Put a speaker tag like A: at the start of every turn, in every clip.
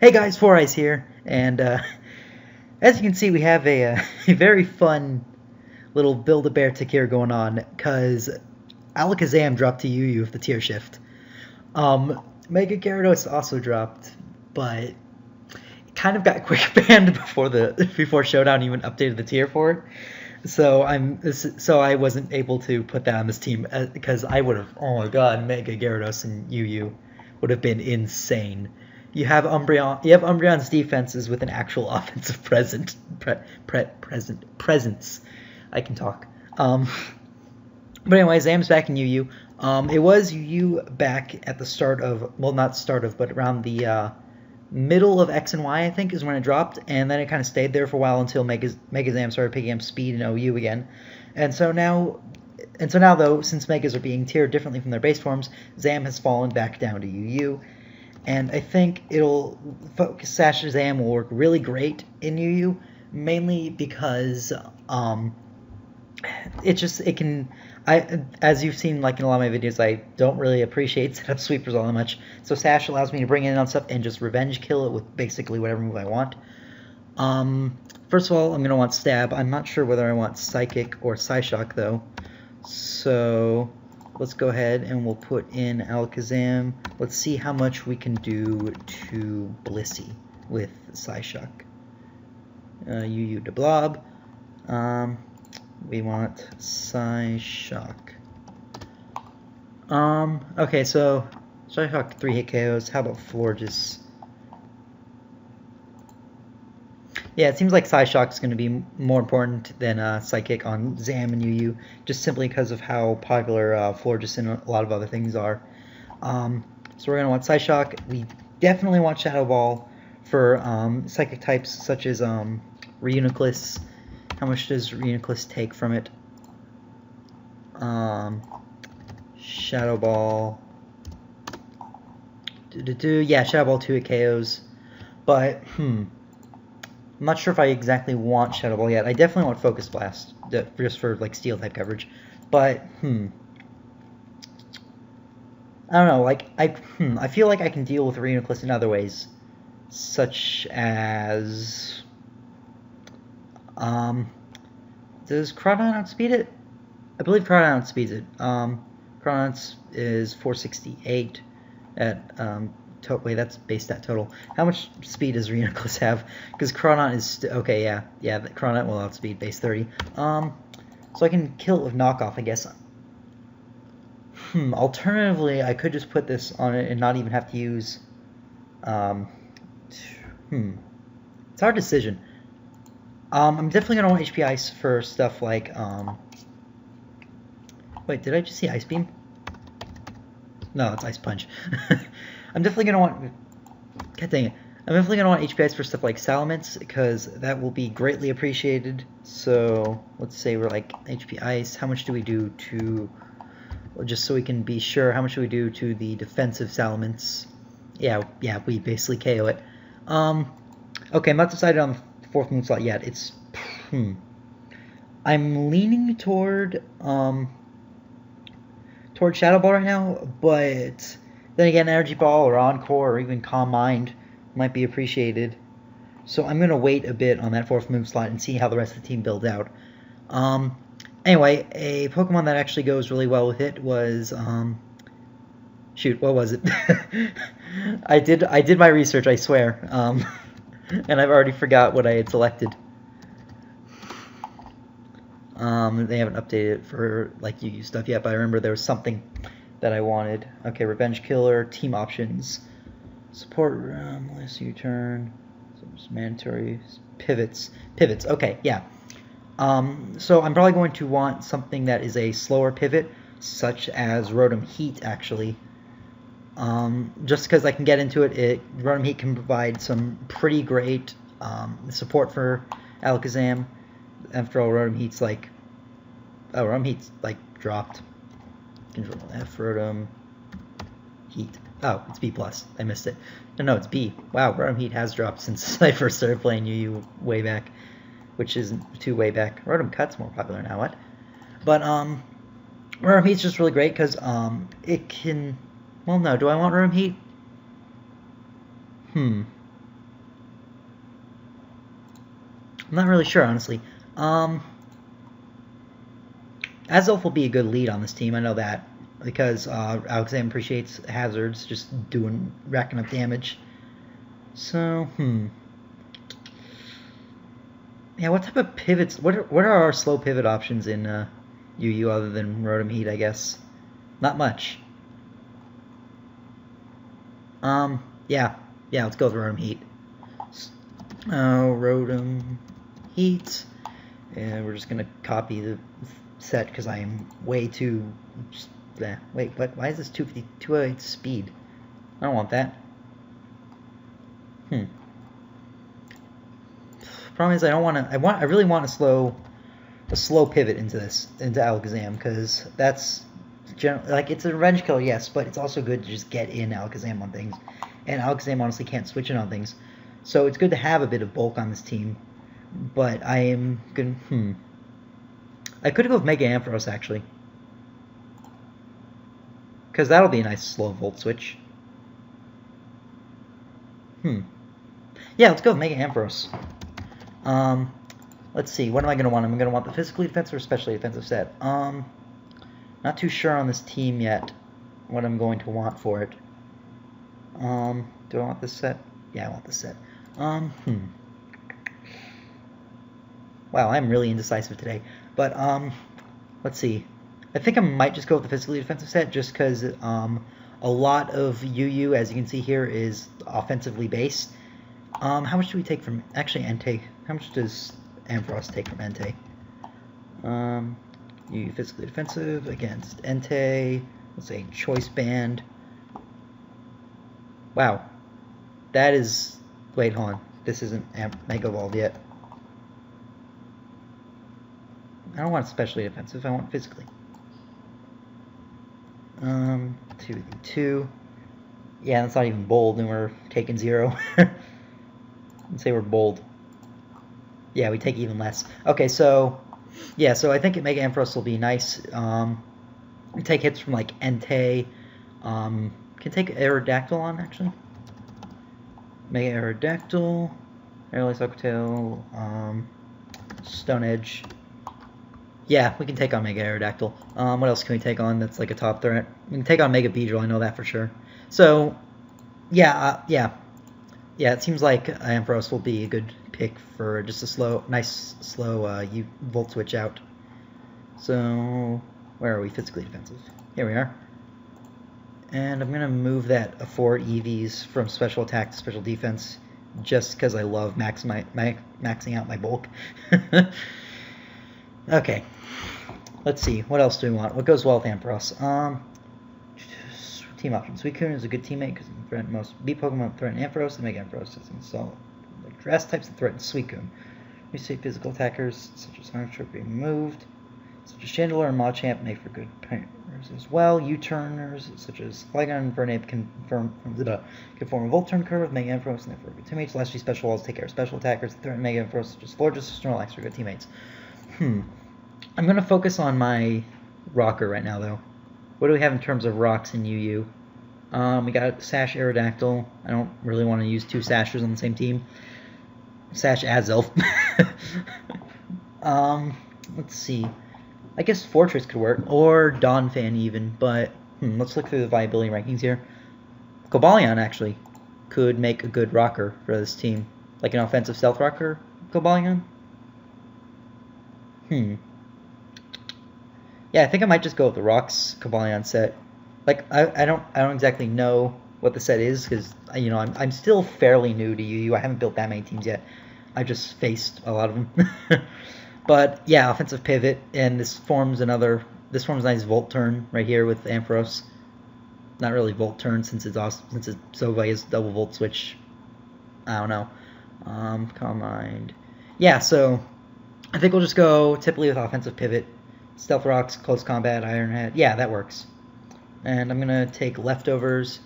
A: Hey guys, Four Eyes here, and as you can see, we have a very fun little Build-A-Beartic here going on, because Alakazam dropped to UU with the tier shift. M-Gyarados also dropped, but it kind of got quick banned before Showdown even updated the tier for it. So I wasn't able to put that on this team, because I would have, oh my god, M-Gyarados and UU would have been insane. You have Umbreon's defenses with an actual offensive presence. I can talk. But anyway, Zam's back in UU. It was UU back at the start of, well, not start of, but around the middle of X and Y, I think, is when it dropped, and then it kind of stayed there for a while until Megazam started picking up speed in OU again. And so now though, since Megas are being tiered differently from their base forms, Zam has fallen back down to UU. And I think Sash Zam will work really great in UU, mainly because as you've seen, like in a lot of my videos, I don't really appreciate setup sweepers all that much. So Sash allows me to bring in on stuff and just revenge kill it with basically whatever move I want. First of all, I'm gonna want Stab. I'm not sure whether I want Psychic or Psyshock though. So let's go ahead and we'll put in Alakazam. Let's see how much we can do to Blissey with Psyshock. UU to Blob. We want Psyshock. Okay, so Psyshock 3-hit KOs. How about Florges? Yeah, it seems like Psyshock's going to be more important than Psychic on Zam and UU, just simply because of how popular Florges and a lot of other things are. So we're going to want Psyshock. We definitely want Shadow Ball for Psychic types such as Reuniclus. How much does Reuniclus take from it? Shadow Ball. Yeah, Shadow Ball 2 at KOs. But, I'm not sure if I exactly want Shadow Ball yet. I definitely want Focus Blast, just for like Steel type coverage. But I don't know. Like I feel like I can deal with Reuniclus in other ways, such as does Crawdon outspeed it? I believe Crawdon outspeeds it. Crawdon is 468 at wait, that's base stat total. How much speed does Reuniclus have? Because Crawdon is okay, yeah, Crawdon will outspeed base 30. So I can kill it with knockoff, I guess. Alternatively, I could just put this on it and not even have to use. It's a hard decision. I'm definitely gonna want HP Ice for stuff like Wait, did I just see Ice Beam? No, it's Ice Punch. I'm definitely gonna want. God dang it! I'm definitely gonna want HP Ice for stuff like Salamence, because that will be greatly appreciated. So let's say we're like HP Ice. How much do we do to? Well, just so we can be sure, how much do we do to the defensive Salamence? Yeah, we basically KO it. Okay, I'm not decided on the fourth move slot yet. It's I'm leaning toward Shadow Ball right now, but then again, Energy Ball or Encore or even Calm Mind might be appreciated. So I'm gonna wait a bit on that fourth move slot and see how the rest of the team builds out. Anyway, a Pokemon that actually goes really well with it was shoot, what was it? I did my research, I swear. And I've already forgot what I had selected. They haven't updated it for like UU stuff yet, but I remember there was something that I wanted. Okay, Revenge Killer, Team Options, Support last U-turn, mandatory pivots. Okay, yeah. So I'm probably going to want something that is a slower pivot, such as Rotom Heat, actually. Just because I can get into it, Rotom Heat can provide some pretty great support for Alakazam. After all, Rotom Heat's like... Oh, Rotom Heat's like dropped. Control F, Rotom Heat. Oh, it's B+. I missed it. No, it's B. Wow, Rotom Heat has dropped since I first started playing UU way back. Which isn't too way back. Rotom Cut's more popular now, what? But, Rotom Heat's just really great because, it can... Well, no, do I want Rotom Heat? I'm not really sure, honestly. Azelf will be a good lead on this team, I know that, because Alakazam appreciates hazards, just racking up damage. So, yeah, what type of pivots, what are our slow pivot options in UU other than Rotom Heat, I guess? Not much. Yeah, let's go with Rotom Heat. Rotom Heat, and we're just gonna copy the set because I am way too. Wait, what? Why is this 258 speed? I don't want that. Problem is, I don't want to. I really want a slow pivot into Alakazam, because that's like, it's a revenge killer, yes, but it's also good to just get in Alakazam on things, and Alakazam honestly can't switch in on things, so it's good to have a bit of bulk on this team. But I am gonna. I could go with M-Ampharos actually, because that'll be a nice slow volt switch. Yeah, let's go with M-Ampharos. Let's see, what am I going to want? I'm going to want the physically defensive or especially defensive set. Not too sure on this team yet what I'm going to want for it. Do I want this set? Yeah, I want this set. Wow, I'm really indecisive today. But, let's see. I think I might just go with the physically defensive set, just because a lot of UU, as you can see here, is offensively based. How much do we take from, actually, Entei? How much does Ampharos take from Entei? UU physically defensive against Entei. Let's say choice band. Wow. That is, wait, hold on. This isn't Mega Evolved yet. I don't want especially defensive, I want physically. 2v2. Yeah, that's not even bold, and we're taking 0. Let's say we're bold. Yeah, we take even less. Okay, so yeah, so I think M-Ampharos will be nice. We take hits from like Entei. Can take Aerodactyl on actually. Aerodactyl, Airless Aquatail, Stone Edge. Yeah, we can take on Mega Aerodactyl. What else can we take on that's like a top threat? We can take on Mega Beedrill, I know that for sure. So, yeah, it seems like Ampharos will be a good pick for just a nice slow Volt Switch out. So, where are we? Physically defensive. Here we are. And I'm going to move that 4 EVs from special attack to special defense, just because I love maxing out my bulk. Okay, let's see, what else do we want? What goes well with Ampharos? Team options. Suicune is a good teammate because it can threaten most beat Pokemon threaten Ampharos and make Ampharos so like grass types that threaten Suicune. We see physical attackers such as Hardstroke being moved, such as Chandelure and Machamp make for good partners as well. U-turners such as Flygon and Vernape can form a Volt Turn curve with Mega Ampharos and therefore good teammates. Lastly, special walls take care of special attackers that threaten Mega Ampharos such as Florges or Snorlax are good teammates. I'm going to focus on my rocker right now, though. What do we have in terms of rocks in UU? We got Sash Aerodactyl. I don't really want to use 2 Sashers on the same team. Sash Azelf. Let's see. I guess Fortress could work, or Donphan even, but let's look through the viability rankings here. Cobalion, actually, could make a good rocker for this team. Like an offensive stealth rocker, Cobalion? Yeah, I think I might just go with the Rocks Cobalion set. Like, I don't exactly know what the set is, because I'm still fairly new to UU. I haven't built that many teams yet. I just faced a lot of them. But yeah, offensive pivot, and this forms a nice Volt Turn right here with Ampharos. Not really Volt Turn since it's Sova double Volt Switch. I don't know. Calm Mind. Yeah, so I think we'll just go typically with offensive pivot. Stealth Rocks, Close Combat, Iron Head. Yeah, that works. And I'm going to take Leftovers.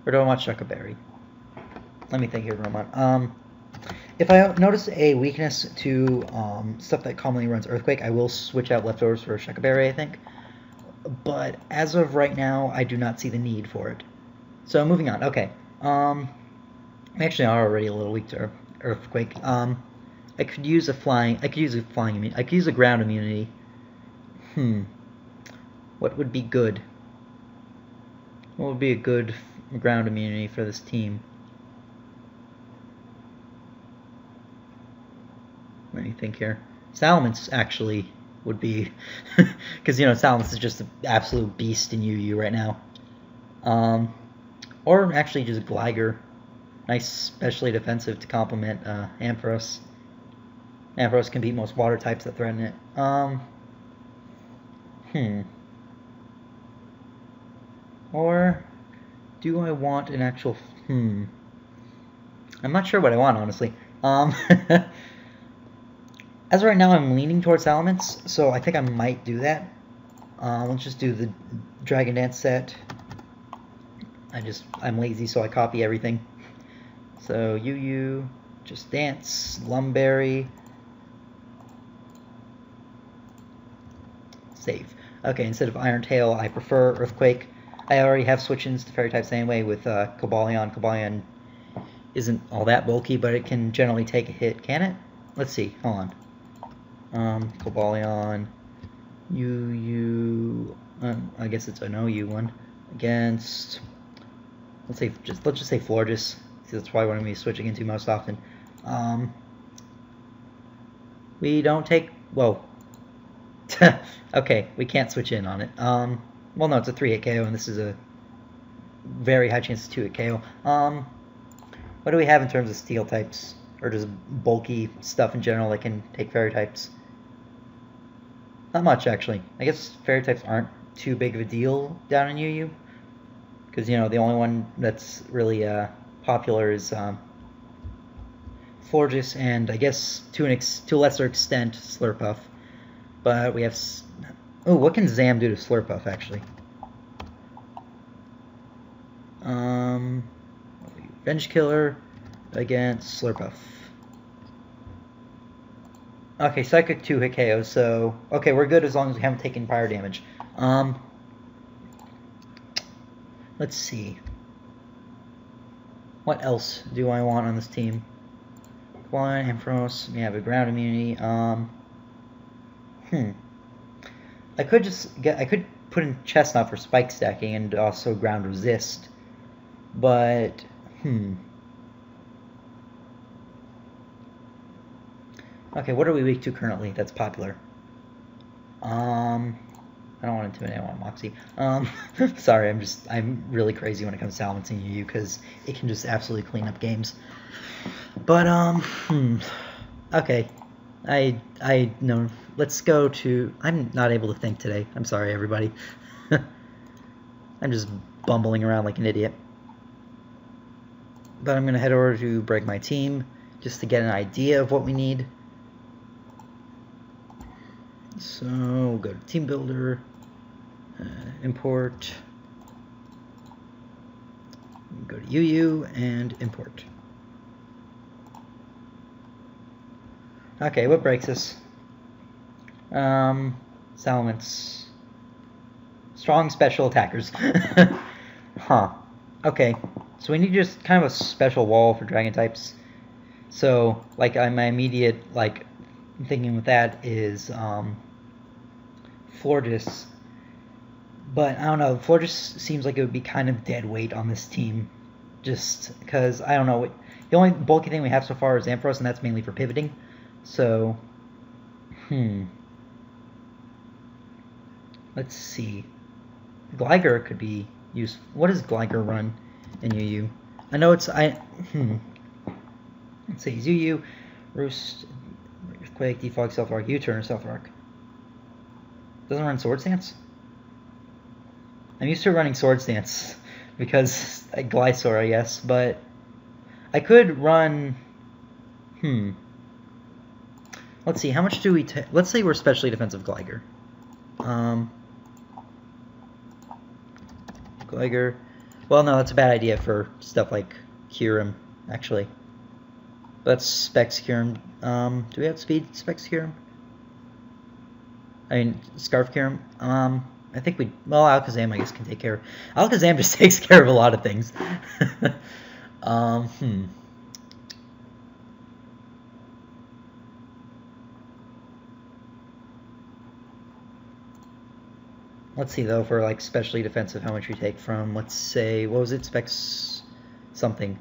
A: Or do I want Shucka Berry? Let me think here for a moment. If I notice a weakness to stuff that commonly runs Earthquake, I will switch out Leftovers for Shucka Berry, I think. But as of right now, I do not see the need for it. So moving on. Okay. We actually are already a little weak to Earthquake. I could use a flying immunity. I could use a ground immunity. What would be good? What would be a good ground immunity for this team? Let me think here. Salamence actually would be, because Salamence is just an absolute beast in UU right now. Or actually just Gligar. Nice, especially defensive to complement Ampharos. Ampharos can beat most water types that threaten it. Or do I want an actual? I'm not sure what I want, honestly. As of right now, I'm leaning towards Salamence, so I think I might do that. Let's just do the Dragon Dance set. I'm lazy, so I copy everything. So UU, just dance, Lumberry, save. Okay, instead of Iron Tail, I prefer Earthquake. I already have switch-ins to Fairy types anyway with Cobalion. Cobalion isn't all that bulky, but it can generally take a hit. Can it? Let's see. Hold on. Cobalion, UU. I guess it's an OU one against. Let's just say Florges. That's probably what I'm going to be switching into most often. We don't take. Whoa. Okay, we can't switch in on it. Well, no, it's a 3-hit KO, and this is a very high chance of 2-hit KO. What do we have in terms of steel types? Or just bulky stuff in general that can take fairy types? Not much, actually. I guess fairy types aren't too big of a deal down in UU. Because, the only one that's really popular is Florges, and I guess to a lesser extent, Slurpuff. But we have... Oh, what can Zam do to Slurpuff, actually? Revenge Killer against Slurpuff. Okay, Psychic 2-hit KO, so... Okay, we're good as long as we haven't taken fire damage. Let's see. What else do I want on this team? One, Ampharos, we have a ground immunity. I could put in Chestnut for spike stacking and also ground resist, but okay, what are we weak to currently that's popular? I don't want Intimidate, I want Moxie. Sorry, I'm really crazy when it comes to Salamence UU because it can just absolutely clean up games. But okay. I know. Let's go to... I'm not able to think today. I'm sorry, everybody. I'm just bumbling around like an idiot. But I'm going to head over to Break My Team just to get an idea of what we need. So we'll go to Team Builder, import, go to UU and import. Okay, what breaks us? Salamence. Strong special attackers. Huh. Okay. So we need just kind of a special wall for dragon types. So, like, my immediate, like, thinking with that is, Florges. But, I don't know, Florges seems like it would be kind of dead weight on this team. Just because, I don't know, the only bulky thing we have so far is Ampharos, and that's mainly for pivoting. So, let's see. Gligar could be used. What does Gligar run in UU? I know it's Let's see. UU, Roost, Earthquake, Defog, Self Arc, U-turn, Self Arc. Doesn't run Sword Stance. I'm used to running Sword Stance because Glysaur, I guess, but I could run. Let's see, how much do we take? Let's say we're specially defensive Gligar. Gligar. Well, no, that's a bad idea for stuff like Kyurem, actually. Let's Specs Kyurem. Do we have speed Specs Kyurem? I mean, Scarf Kyurem. I think well, Alakazam, I guess, can take care of... Alakazam just takes care of a lot of things. Let's see though, for like specially defensive, how much we take from, let's say, what was it, specs something?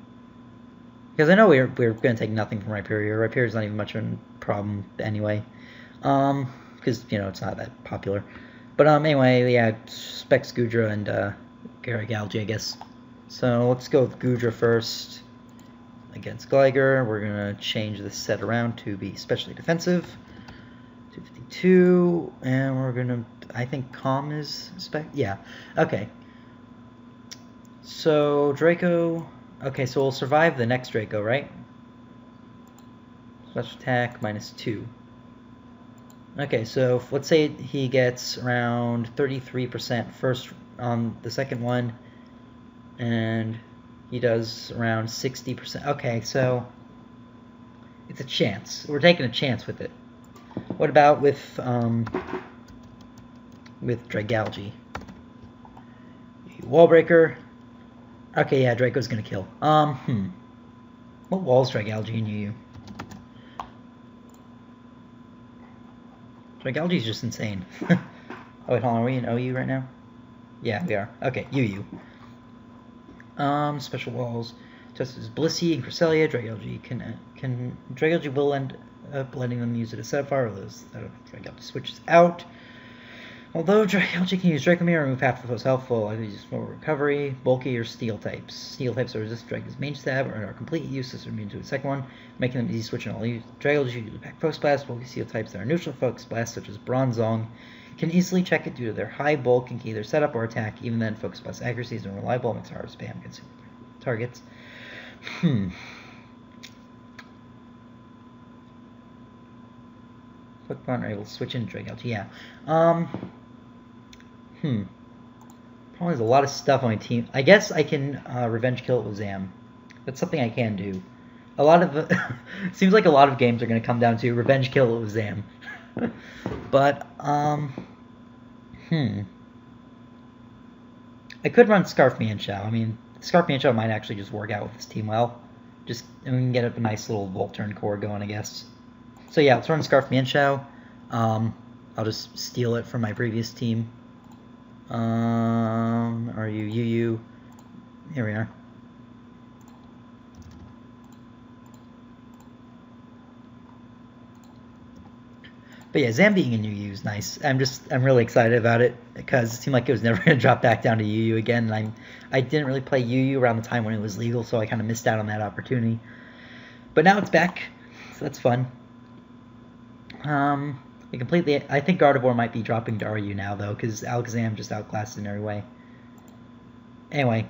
A: Because I know we're going to take nothing from Rhyperior. Rhyperion's not even much of a problem anyway. Because, you know, it's not that popular. But anyway, yeah, specs Goodra and Garagalgi, I guess. So let's go with Goodra first against Gligar. We're going to change this set around to be specially defensive. 252, and we're going to, I think Calm is spec, yeah, okay. So Draco, okay, so we'll survive the next Draco, right? Special attack -2. Okay, so let's say he gets around 33% first on the second one, and he does around 60%. Okay, so it's a chance. We're taking a chance with it. What about with Dragalge? Wall breaker. Okay, yeah, Draco's gonna kill. What wall's Dragalge and UU? Dragalge's just insane. Oh wait, hold on, are we in OU right now? Yeah, we are. Okay, UU. Special walls. Just as Blissey and Cresselia, Dragalge can Dragalge will end up letting them use it as set fire, or those that Dragalge switches out. Although Dragalge can use Dracomir and remove half of his health, full use more recovery, bulky or steel types. Steel types are resist Dragon's main stab or are completely useless or immune to the second one, making them easy switch in all Dragalge use pack Focus Blast. Bulky steel types that are neutral Focus Blast, such as Bronzong, can easily check it due to their high bulk and can either set up or attack. Even then, Focus Blast accuracy is unreliable, makes hard spam against targets. Pokemon are able to switch in Dragalge, yeah. Probably there's a lot of stuff on my team. I guess I can revenge kill it with Zam. That's something I can do. A lot of seems like a lot of games are going to come down to revenge kill it with Zam. But I could run Scarf Mienshao. I mean, Scarf Mienshao might actually just work out with this team well. Just and we can get a nice little Volturn core going, I guess. So yeah, let's run Scarf Mienshao. I'll just steal it from my previous team. Are you UU? Here we are. But yeah, Zam being in UU is nice. I'm really excited about it because it seemed like it was never going to drop back down to UU again. And I didn't really play UU around the time when it was legal, so I kind of missed out on that opportunity. But now it's back, so that's fun. I think Gardevoir might be dropping Dario now, though, because Alakazam just outclassed in every way. Anyway,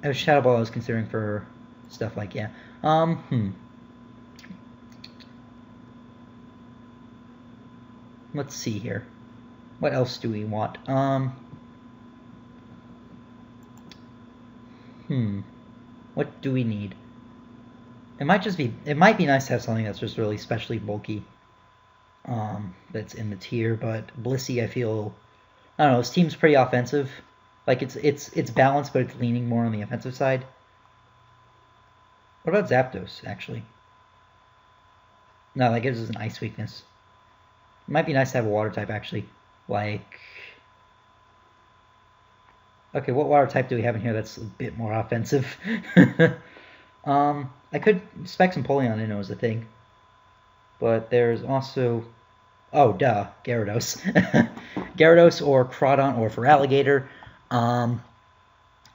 A: it was Shadow Ball I was considering for stuff like, yeah. Let's see here. What else do we want? What do we need? It might be nice to have something that's just really specially bulky. That's in the tier, but Blissey, I don't know, this team's pretty offensive. Like it's balanced, but it's leaning more on the offensive side. What about Zapdos, actually? No, that gives us an ice weakness. It might be nice to have a water type, actually. Like, okay, what water type do we have in here that's a bit more offensive? I could spec some Polion in as a thing. But there's also, oh, duh, Gyarados. Gyarados or Crawdon or for Alligator. I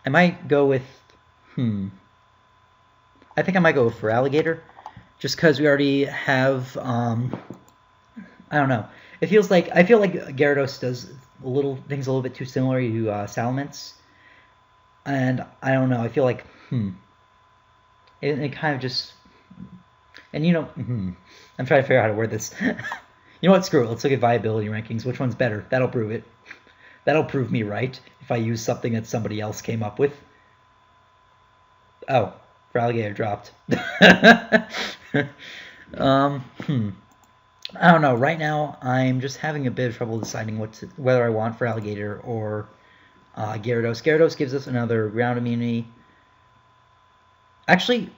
A: might go with, I think I might go with for Alligator. Just because we already have, I don't know. I feel like Gyarados does things a little bit too similar to Salamence. And I don't know, I feel like, it kind of just, and you know, I'm trying to figure out how to word this. You know what, screw it, let's look at viability rankings. Which one's better? That'll prove it. That'll prove me right if I use something that somebody else came up with. Oh, for Alligator dropped. I don't know. Right now, I'm just having a bit of trouble deciding whether I want for Alligator or Gyarados. Gyarados gives us another ground immunity. Actually,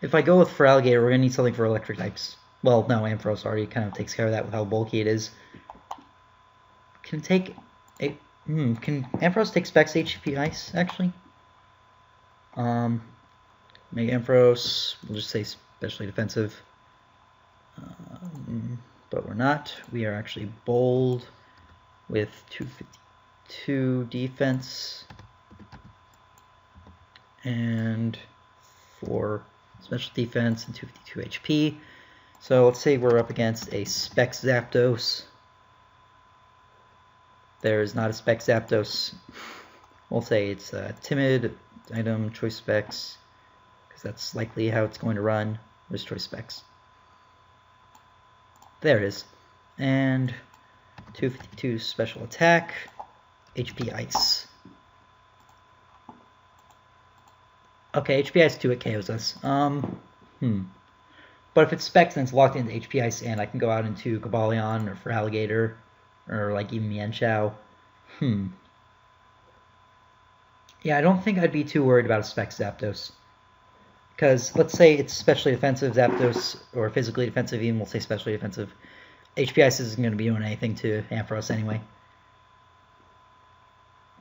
A: if I go with for Alligator, we're gonna need something for electric types. Well, no, Ampharos already kind of takes care of that with how bulky it is. Can take a can Ampharos take Specs HP Ice actually? Mega Ampharos, we'll just say specially defensive. But we're not. We are actually bold with 252 defense and 4 special defense and 252 HP. So let's say we're up against a Specs Zapdos. There is not a Specs Zapdos. We'll say it's a timid item, choice Specs, because that's likely how it's going to run. Where's choice Specs? There it is. And 252 special attack, HP Ice. Okay, HP Ice 2 it KOs us. But if it's Specs and it's locked into HP Ice and I can go out into Cobalion or for Alligator or like even Mienshao. Yeah, I don't think I'd be too worried about a Specs Zapdos. Because let's say it's specially defensive Zapdos or physically defensive, even we'll say specially defensive. HP Ice isn't going to be doing anything to Ampharos anyway.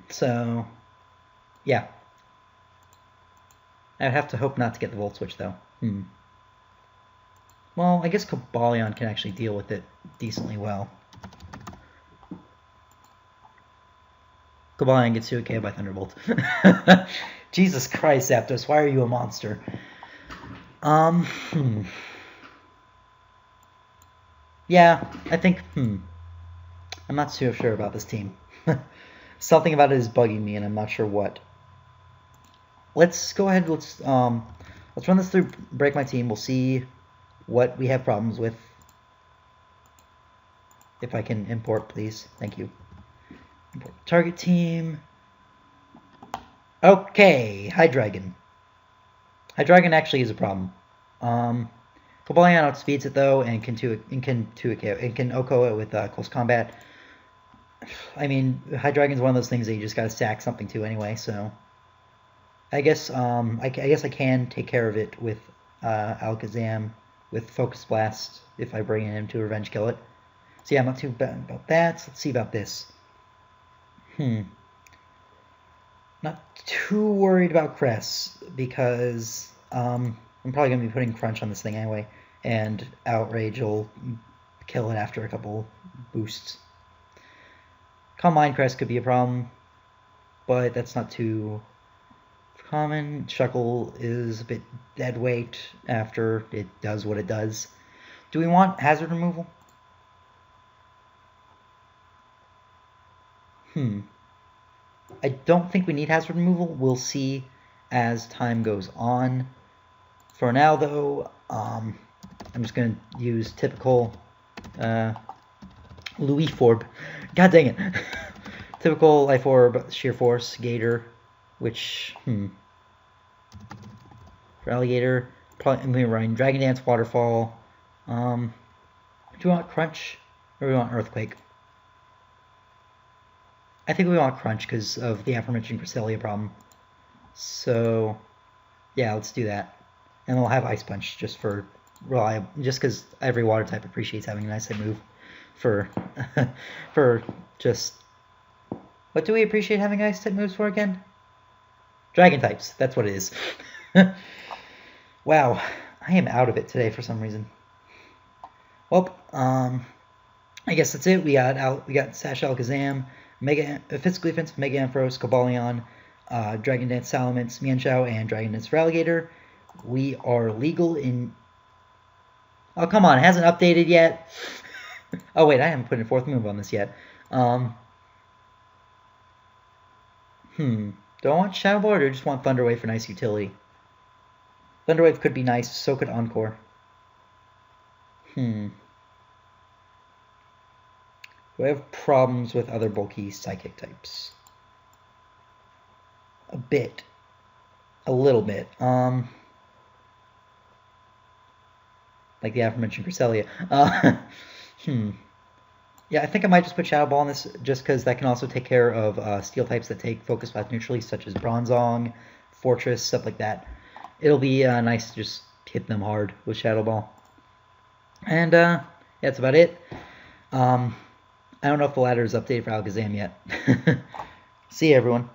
A: So, yeah. I'd have to hope not to get the Volt Switch, though. Well, I guess Cobalion can actually deal with it decently well. Cobalion gets 2 KO by Thunderbolt. Jesus Christ, Zapdos, why are you a monster? Yeah, I think, I'm not too sure about this team. Something about it is bugging me, and I'm not sure what. Let's go ahead, let's run this through Break My Team. We'll see what we have problems with. If I can import, please. Thank you. Import target team. Okay, Hydreigon. Hydreigon actually is a problem. Cobalion outspeeds it though, and can OHKO it with close combat. I mean, Hydreigon's one of those things that you just gotta stack something to anyway. So, I guess I guess I can take care of it with Alakazam with Focus Blast if I bring him to Revenge Kill it. So yeah, I'm not too bad about that. So let's see about this. Not too worried about Cress because I'm probably going to be putting Crunch on this thing anyway, and Outrage will kill it after a couple boosts. Calm Mind Cress could be a problem, but that's not too common. Shuckle is a bit dead weight after it does what it does. Do we want Hazard Removal? I don't think we need Hazard Removal. We'll see as time goes on. For now, though, I'm just going to use typical Louis Forb. God dang it. Typical Life Orb, Sheer Force, Gator, which, for Alligator, probably I'm going to run Dragon Dance, Waterfall. Do we want Crunch or do we want Earthquake? I think we want Crunch because of the aforementioned Cresselia problem. So, yeah, let's do that. And we'll have Ice Punch just for reliable, just because every water type appreciates having an Ice type move. For just, what do we appreciate having Ice type moves for again? Dragon types. That's what it is. Wow, I am out of it today for some reason. Well, I guess that's it. We got Sash Alakazam, physically offensive Mega Ampharos, Cobalion, Dragon Dance Salamence, Mienshao, and Dragon Dance for Alligator. We are legal in... Oh, come on, it hasn't updated yet. Oh, wait, I haven't put a 4th move on this yet. Do I want Shadow Ball or do I just want Thunder Wave for nice utility? Thunder Wave could be nice, so could Encore. Do I have problems with other bulky Psychic types? A bit. A little bit. Like the aforementioned Cresselia. Yeah, I think I might just put Shadow Ball on this just because that can also take care of Steel types that take Focus Blast neutrally, such as Bronzong, Fortress, stuff like that. It'll be nice to just hit them hard with Shadow Ball. And yeah, that's about it. I don't know if the ladder is updated for Alakazam yet. See you, everyone.